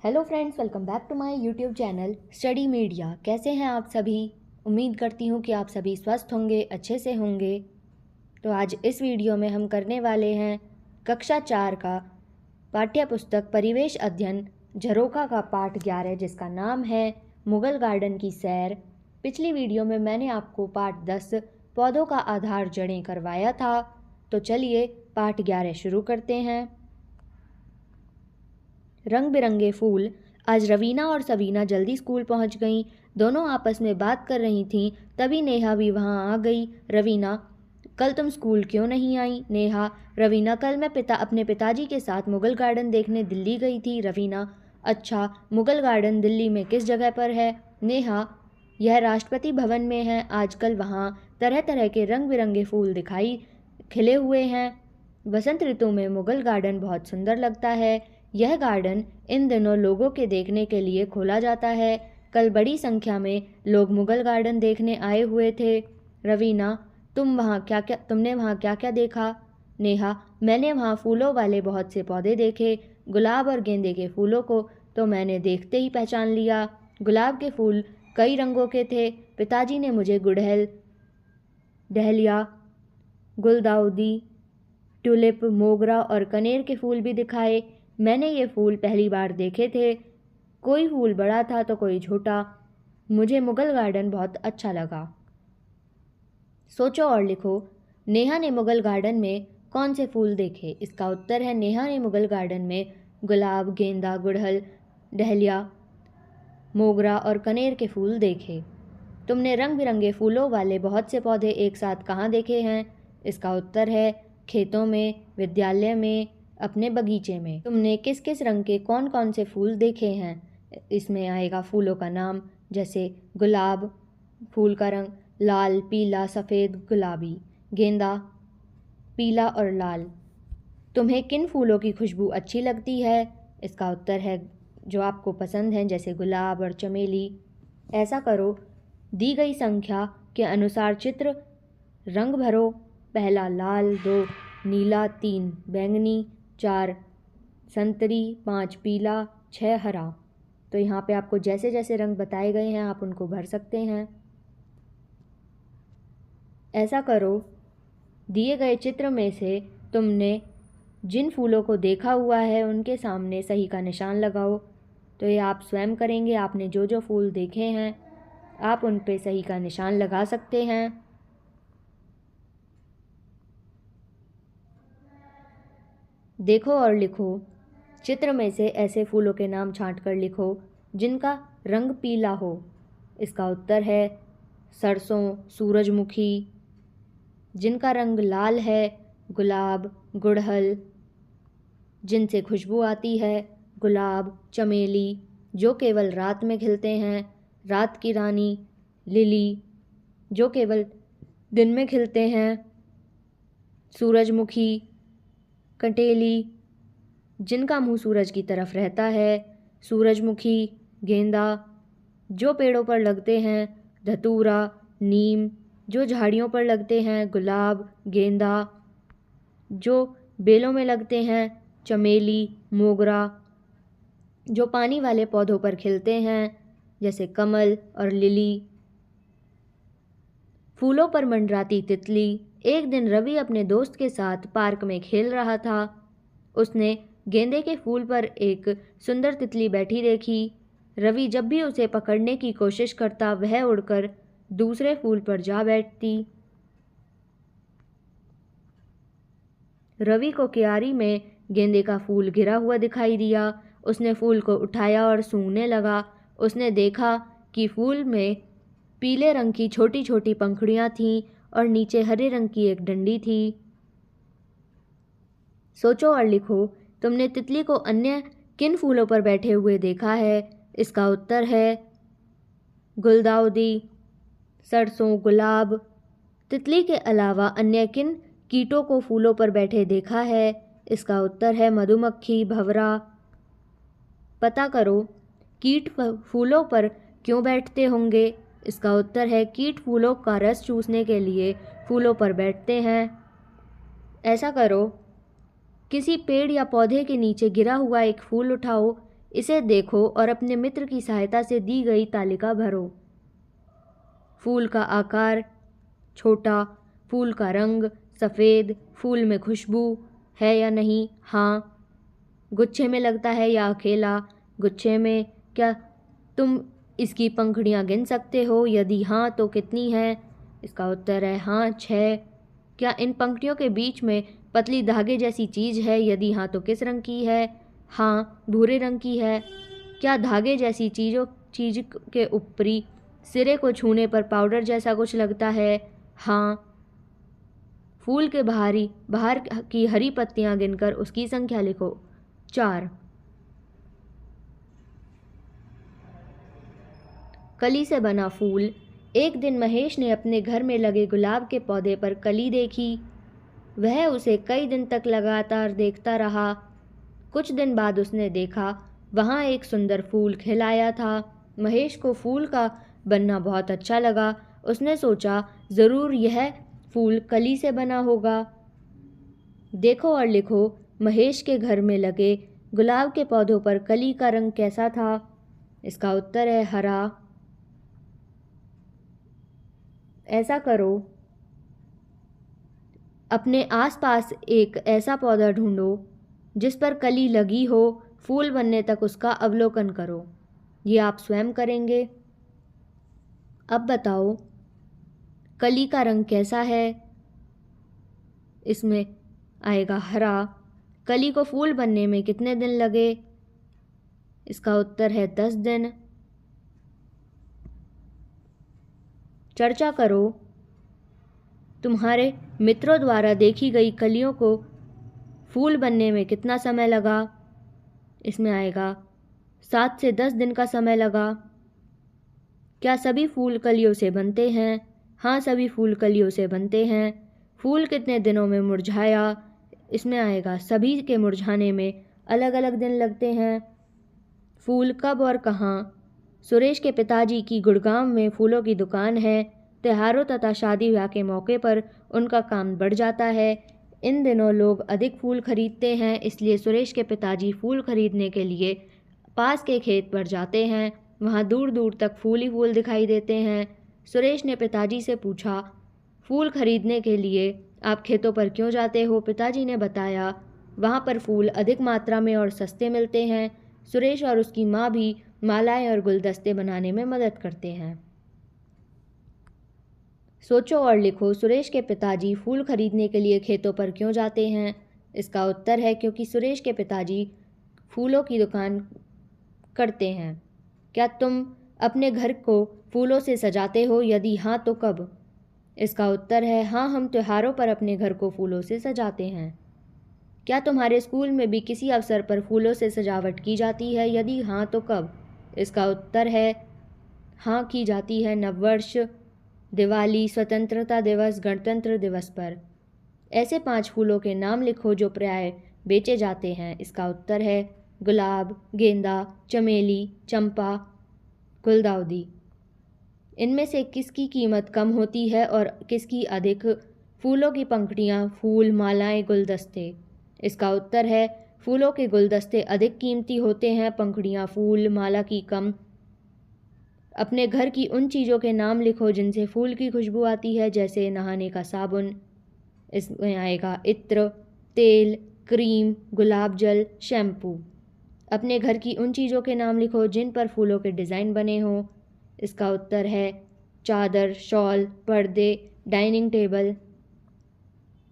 Hello friends, welcome back to my YouTube channel study media. कैसे हैं आप सभी? उम्मीद करती हूँ कि आप सभी स्वस्थ होंगे, अच्छे से होंगे। तो आज इस वीडियो में हम करने वाले हैं कक्षा 4 का पाठ्य पुस्तक परिवेश अध्ययन झरोखा का पाठ 11, जिसका नाम है मुगल गार्डन की सैर। पिछली वीडियो में मैंने आपको पाठ 10 पौधों का आधार जड़ें करवाया था। तो चलिए पाठ 11 शुरू करते हैं। रंग बिरंगे फूल। आज रवीना और सवीना जल्दी स्कूल पहुंच गईं। दोनों आपस में बात कर रही थीं। तभी नेहा भी वहां आ गई। रवीना, कल तुम स्कूल क्यों नहीं आई? नेहा, रवीना, कल मैं अपने पिताजी के साथ मुगल गार्डन देखने दिल्ली गई थी। रवीना, अच्छा, मुगल गार्डन दिल्ली में किस जगह पर है? नेहा, यह राष्ट्रपति भवन में है। आजकल वहाँ तरह तरह के रंग बिरंगे फूल दिखाई खिले हुए हैं। बसंत ऋतु में मुगल गार्डन बहुत सुंदर लगता है। यह गार्डन इन दिनों लोगों के देखने के लिए खोला जाता है। कल बड़ी संख्या में लोग मुगल गार्डन देखने आए हुए थे। रवीना, तुमने वहाँ क्या क्या देखा? नेहा, मैंने वहाँ फूलों वाले बहुत से पौधे देखे। गुलाब और गेंदे के फूलों को तो मैंने देखते ही पहचान लिया। गुलाब के फूल कई रंगों के थे। पिताजी ने मुझे गुड़हल, डहलिया, गुलदाउदी, ट्यूलिप, मोगरा और कनेर के फूल भी दिखाए। मैंने ये फूल पहली बार देखे थे। कोई फूल बड़ा था तो कोई छोटा। मुझे मुगल गार्डन बहुत अच्छा लगा। सोचो और लिखो। नेहा ने मुगल गार्डन में कौन से फूल देखे? इसका उत्तर है, नेहा ने मुगल गार्डन में गुलाब, गेंदा, गुड़हल, डहलिया, मोगरा और कनेर के फूल देखे। तुमने रंग बिरंगे फूलों वाले बहुत से पौधे एक साथ कहाँ देखे हैं? इसका उत्तर है, खेतों में, विद्यालय में, अपने बगीचे में। तुमने किस किस रंग के कौन कौन से फूल देखे हैं? इसमें आएगा फूलों का नाम, जैसे गुलाब, फूल का रंग लाल, पीला, सफ़ेद, गुलाबी। गेंदा, पीला और लाल। तुम्हें किन फूलों की खुशबू अच्छी लगती है? इसका उत्तर है, जो आपको पसंद है, जैसे गुलाब और चमेली। ऐसा करो, दी गई संख्या के अनुसार चित्र रंग भरो। पहला लाल, 2 नीला, 3 बैंगनी, 4 संतरी, 5 पीला, 6 हरा। तो यहाँ पे आपको जैसे जैसे रंग बताए गए हैं आप उनको भर सकते हैं। ऐसा करो, दिए गए चित्र में से तुमने जिन फूलों को देखा हुआ है उनके सामने सही का निशान लगाओ। तो ये आप स्वयं करेंगे। आपने जो जो फूल देखे हैं आप उन पे सही का निशान लगा सकते हैं। देखो और लिखो। चित्र में से ऐसे फूलों के नाम छांट कर लिखो जिनका रंग पीला हो। इसका उत्तर है, सरसों, सूरजमुखी। जिनका रंग लाल है, गुलाब, गुड़हल। जिनसे खुशबू आती है, गुलाब, चमेली। जो केवल रात में खिलते हैं, रात की रानी, लिली। जो केवल दिन में खिलते हैं, सूरजमुखी, कंटेली। जिनका मुंह सूरज की तरफ रहता है, सूरजमुखी, गेंदा। जो पेड़ों पर लगते हैं, धतूरा, नीम। जो झाड़ियों पर लगते हैं, गुलाब, गेंदा। जो बेलों में लगते हैं, चमेली, मोगरा। जो पानी वाले पौधों पर खिलते हैं, जैसे कमल और लिली। फूलों पर मंडराती तितली। एक दिन रवि अपने दोस्त के साथ पार्क में खेल रहा था। उसने गेंदे के फूल पर एक सुंदर तितली बैठी देखी। रवि जब भी उसे पकड़ने की कोशिश करता वह उड़कर दूसरे फूल पर जा बैठती। रवि को क्यारी में गेंदे का फूल गिरा हुआ दिखाई दिया। उसने फूल को उठाया और सूंघने लगा। उसने देखा कि फूल में पीले रंग की छोटी छोटी पंखुड़ियां थीं और नीचे हरे रंग की एक डंडी थी। सोचो और लिखो, तुमने तितली को अन्य किन फूलों पर बैठे हुए देखा है? इसका उत्तर है, गुलदाउदी, सरसों, गुलाब। तितली के अलावा अन्य किन कीटों को फूलों पर बैठे देखा है? इसका उत्तर है, मधुमक्खी, भंवरा। पता करो, कीट फूलों पर क्यों बैठते होंगे? इसका उत्तर है, कीट फूलों का रस चूसने के लिए फूलों पर बैठते हैं। ऐसा करो, किसी पेड़ या पौधे के नीचे गिरा हुआ एक फूल उठाओ। इसे देखो और अपने मित्र की सहायता से दी गई तालिका भरो। फूल का आकार छोटा, फूल का रंग सफ़ेद, फूल में खुशबू है या नहीं, हाँ। गुच्छे में लगता है या अकेला, गुच्छे में। क्या तुम इसकी पंखुड़ियाँ गिन सकते हो? यदि हाँ तो कितनी है? इसका उत्तर है हाँ, 6। क्या इन पंक्तियों के बीच में पतली धागे जैसी चीज़ है? यदि हाँ तो किस रंग की है? हाँ, भूरे रंग की है। क्या धागे जैसी चीज़ के ऊपरी सिरे को छूने पर पाउडर जैसा कुछ लगता है? हाँ। फूल के बाहर की हरी पत्तियां गिनकर उसकी संख्या लिखो। 4। कली से बना फूल। एक दिन महेश ने अपने घर में लगे गुलाब के पौधे पर कली देखी। वह उसे कई दिन तक लगातार देखता रहा। कुछ दिन बाद उसने देखा वहाँ एक सुंदर फूल खिलाया था। महेश को फूल का बनना बहुत अच्छा लगा। उसने सोचा ज़रूर यह फूल कली से बना होगा। देखो और लिखो, महेश के घर में लगे गुलाब के पौधों पर कली का रंग कैसा था? इसका उत्तर है हरा। ऐसा करो, अपने आसपास एक ऐसा पौधा ढूंढो जिस पर कली लगी हो। फूल बनने तक उसका अवलोकन करो। ये आप स्वयं करेंगे। अब बताओ कली का रंग कैसा है? इसमें आएगा हरा। कली को फूल बनने में कितने दिन लगे? इसका उत्तर है 10 दिन। चर्चा करो, तुम्हारे मित्रों द्वारा देखी गई कलियों को फूल बनने में कितना समय लगा? इसमें आएगा 7 से 10 दिन का समय लगा। क्या सभी फूल कलियों से बनते हैं? हाँ, सभी फूल कलियों से बनते हैं। फूल कितने दिनों में मुरझाया? इसमें आएगा सभी के मुरझाने में अलग अलग दिन लगते हैं। फूल कब और कहाँ? सुरेश के पिताजी की गुड़गांव में फूलों की दुकान है। त्योहारों तथा शादी ब्याह के मौके पर उनका काम बढ़ जाता है। इन दिनों लोग अधिक फूल खरीदते हैं, इसलिए सुरेश के पिताजी फूल खरीदने के लिए पास के खेत पर जाते हैं। वहाँ दूर दूर तक फूल ही फूल दिखाई देते हैं। सुरेश ने पिताजी से पूछा, फूल खरीदने के लिए आप खेतों पर क्यों जाते हो? पिताजी ने बताया, वहाँ पर फूल अधिक मात्रा में और सस्ते मिलते हैं। सुरेश और उसकी माँ भी मालाएं और गुलदस्ते बनाने में मदद करते हैं। सोचो और लिखो, सुरेश के पिताजी फूल खरीदने के लिए खेतों पर क्यों जाते हैं? इसका उत्तर है क्योंकि सुरेश के पिताजी फूलों की दुकान करते हैं। क्या तुम अपने घर को फूलों से सजाते हो? यदि हाँ तो कब? इसका उत्तर है हाँ, हम त्योहारों पर अपने घर को फूलों से सजाते हैं। क्या तुम्हारे स्कूल में भी किसी अवसर पर फूलों से सजावट की जाती है? यदि हाँ तो कब? इसका उत्तर है हाँ, की जाती है नववर्ष, दिवाली, स्वतंत्रता दिवस, गणतंत्र दिवस पर। ऐसे 5 फूलों के नाम लिखो जो प्राय बेचे जाते हैं। इसका उत्तर है गुलाब, गेंदा, चमेली, चंपा, गुलदाउदी। इनमें से किसकी कीमत कम होती है और किसकी अधिक? फूलों की पंखुड़ियाँ, फूल, मालाएं, गुलदस्ते। इसका उत्तर है फूलों के गुलदस्ते अधिक कीमती होते हैं, पंखुड़ियाँ, फूल, माला की कम। अपने घर की उन चीज़ों के नाम लिखो जिनसे फूल की खुशबू आती है, जैसे नहाने का साबुन। इसमें आएगा इत्र, तेल, क्रीम, गुलाब जल, शैम्पू। अपने घर की उन चीज़ों के नाम लिखो जिन पर फूलों के डिज़ाइन बने हों। इसका उत्तर है चादर, शॉल, पर्दे, डाइनिंग टेबल,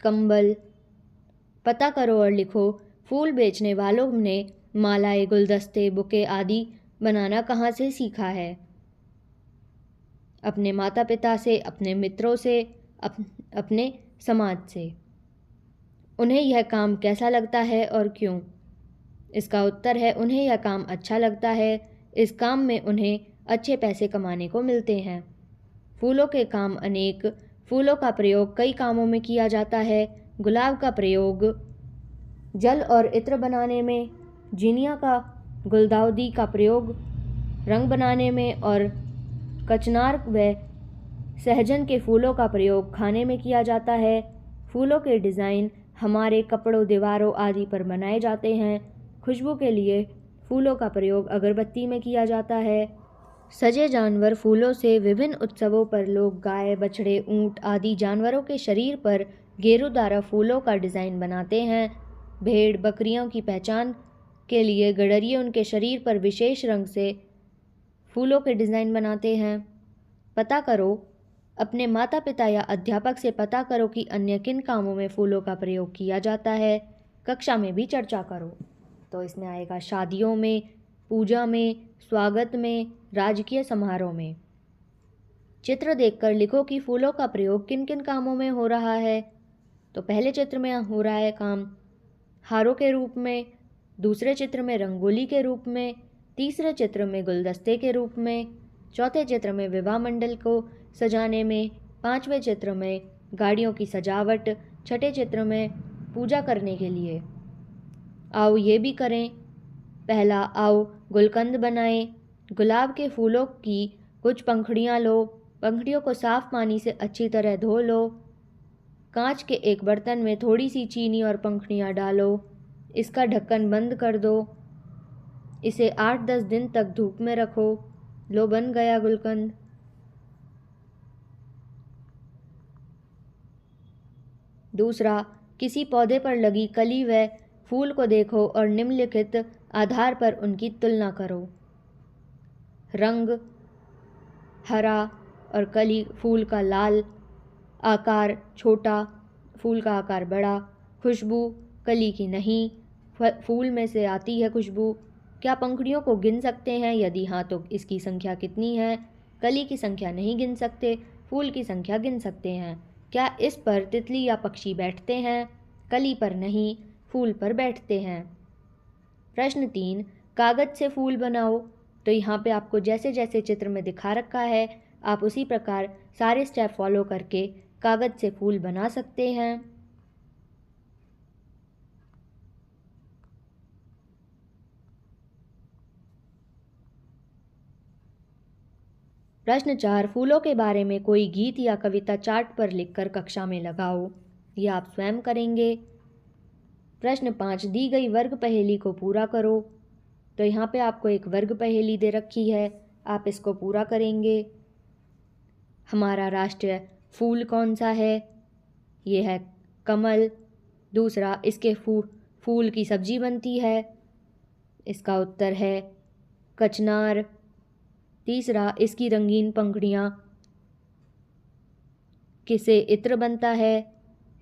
कंबल। पता करो और लिखो, फूल बेचने वालों ने मालाएं, गुलदस्ते, बुके आदि बनाना कहाँ से सीखा है? अपने माता पिता से, अपने मित्रों से, अपने समाज से। उन्हें यह काम कैसा लगता है और क्यों? इसका उत्तर है उन्हें यह काम अच्छा लगता है। इस काम में उन्हें अच्छे पैसे कमाने को मिलते हैं। फूलों के काम अनेक। फूलों का प्रयोग कई कामों में किया जाता है। गुलाब का प्रयोग जल और इत्र बनाने में, जिनिया का गुलदाउदी का प्रयोग रंग बनाने में और कचनार व सहजन के फूलों का प्रयोग खाने में किया जाता है। फूलों के डिज़ाइन हमारे कपड़ों, दीवारों आदि पर बनाए जाते हैं। खुशबू के लिए फूलों का प्रयोग अगरबत्ती में किया जाता है। सजे जानवर फूलों से विभिन्न उत्सवों पर लोग गाय, बछड़े, ऊंट आदि जानवरों के शरीर पर गेरू द्वारा फूलों का डिज़ाइन बनाते हैं। भेड़ बकरियों की पहचान के लिए गडरिये उनके शरीर पर विशेष रंग से फूलों के डिज़ाइन बनाते हैं। पता करो, अपने माता पिता या अध्यापक से पता करो कि अन्य किन कामों में फूलों का प्रयोग किया जाता है। कक्षा में भी चर्चा करो। तो इसमें आएगा शादियों में, पूजा में, स्वागत में, राजकीय समारोह में। चित्र देखकर लिखो कि फूलों का प्रयोग किन किन कामों में हो रहा है। तो पहले चित्र में हो रहा है काम हारों के रूप में, दूसरे चित्र में रंगोली के रूप में, तीसरे चित्र में गुलदस्ते के रूप में, चौथे चित्र में विवाह मंडल को सजाने में, पांचवें चित्र में गाड़ियों की सजावट, छठे चित्र में पूजा करने के लिए। आओ ये भी करें। पहला, आओ गुलकंद बनाएं। गुलाब के फूलों की कुछ पंखुड़ियाँ लो। पंखुड़ियों को साफ पानी से अच्छी तरह धो लो। कांच के एक बर्तन में थोड़ी सी चीनी और पंखुड़ियाँ डालो। इसका ढक्कन बंद कर दो। इसे 8-10 दिन तक धूप में रखो। लो, बन गया गुलकंद। दूसरा, किसी पौधे पर लगी कली व फूल को देखो और निम्नलिखित आधार पर उनकी तुलना करो। रंग हरा और कली फूल का लाल, आकार छोटा, फूल का आकार बड़ा, खुशबू कली की नहीं, फूल में से आती है खुशबू। क्या पंखुड़ियों को गिन सकते हैं? यदि हाँ तो इसकी संख्या कितनी है? कली की संख्या नहीं गिन सकते, फूल की संख्या गिन सकते हैं। क्या इस पर तितली या पक्षी बैठते हैं? कली पर नहीं, फूल पर बैठते हैं। प्रश्न 3, कागज से फूल बनाओ। तो यहाँ पे आपको जैसे जैसे चित्र में दिखा रखा है, आप उसी प्रकार सारे स्टेप फॉलो करके कागज से फूल बना सकते हैं। प्रश्न 4, फूलों के बारे में कोई गीत या कविता चार्ट पर लिखकर कक्षा में लगाओ। यह आप स्वयं करेंगे। प्रश्न 5, दी गई वर्ग पहेली को पूरा करो। तो यहाँ पे आपको एक वर्ग पहेली दे रखी है, आप इसको पूरा करेंगे। हमारा राष्ट्रीय फूल कौन सा है? ये है कमल। दूसरा, इसके फूल की सब्जी बनती है। इसका उत्तर है कचनार। तीसरा, इसकी रंगीन पंखुड़ियाँ किससे इत्र बनता है?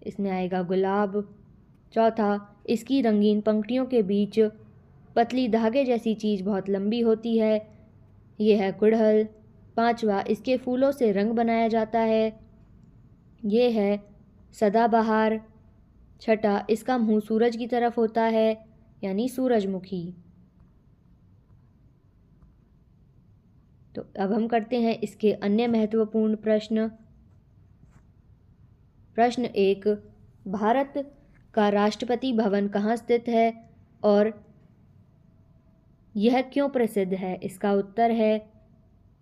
इसमें आएगा गुलाब। चौथा, इसकी रंगीन पंक्तियों के बीच पतली धागे जैसी चीज़ बहुत लंबी होती है। ये है गुड़हल। पांचवा, इसके फूलों से रंग बनाया जाता है। ये है सदाबहार। छठा, इसका मुंह सूरज की तरफ होता है, यानी सूरजमुखी। तो अब हम करते हैं इसके अन्य महत्वपूर्ण प्रश्न। प्रश्न 1, भारत का राष्ट्रपति भवन कहाँ स्थित है और यह क्यों प्रसिद्ध है? इसका उत्तर है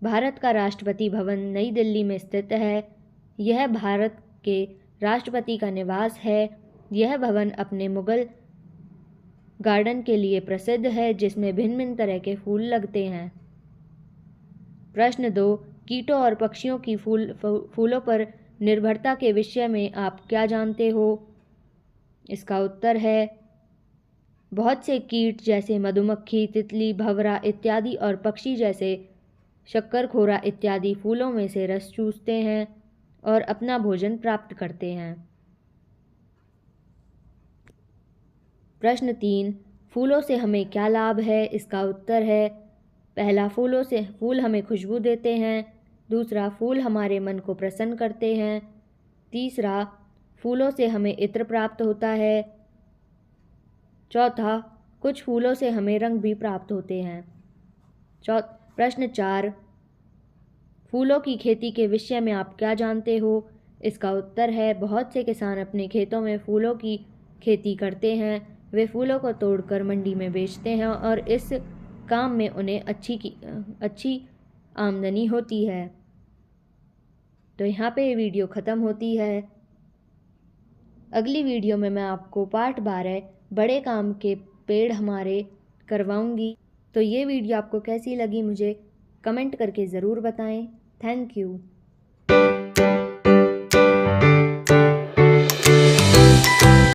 भारत का राष्ट्रपति भवन नई दिल्ली में स्थित है। यह भारत के राष्ट्रपति का निवास है। यह भवन अपने मुगल गार्डन के लिए प्रसिद्ध है, जिसमें भिन्न भिन्न तरह के फूल लगते हैं। प्रश्न 2, कीटों और पक्षियों की फूलों पर निर्भरता के विषय में आप क्या जानते हो? इसका उत्तर है बहुत से कीट जैसे मधुमक्खी, तितली, भंवरा इत्यादि और पक्षी जैसे शक्करखोरा इत्यादि फूलों में से रस चूसते हैं और अपना भोजन प्राप्त करते हैं। प्रश्न 3, फूलों से हमें क्या लाभ है? इसका उत्तर है पहला, फूल हमें खुशबू देते हैं। दूसरा, फूल हमारे मन को प्रसन्न करते हैं। तीसरा, फूलों से हमें इत्र प्राप्त होता है। चौथा, कुछ फूलों से हमें रंग भी प्राप्त होते हैं। प्रश्न 4, फूलों की खेती के विषय में आप क्या जानते हो? इसका उत्तर है बहुत से किसान अपने खेतों में फूलों की खेती करते हैं। वे फूलों को तोड़कर मंडी में बेचते हैं और इस काम में उन्हें अच्छी आमदनी होती है। तो यहाँ पे ये वीडियो ख़त्म होती है। अगली वीडियो में मैं आपको पार्ट 12 बड़े काम के पेड़ हमारे करवाऊँगी। तो ये वीडियो आपको कैसी लगी मुझे कमेंट करके ज़रूर बताएं। Thank you.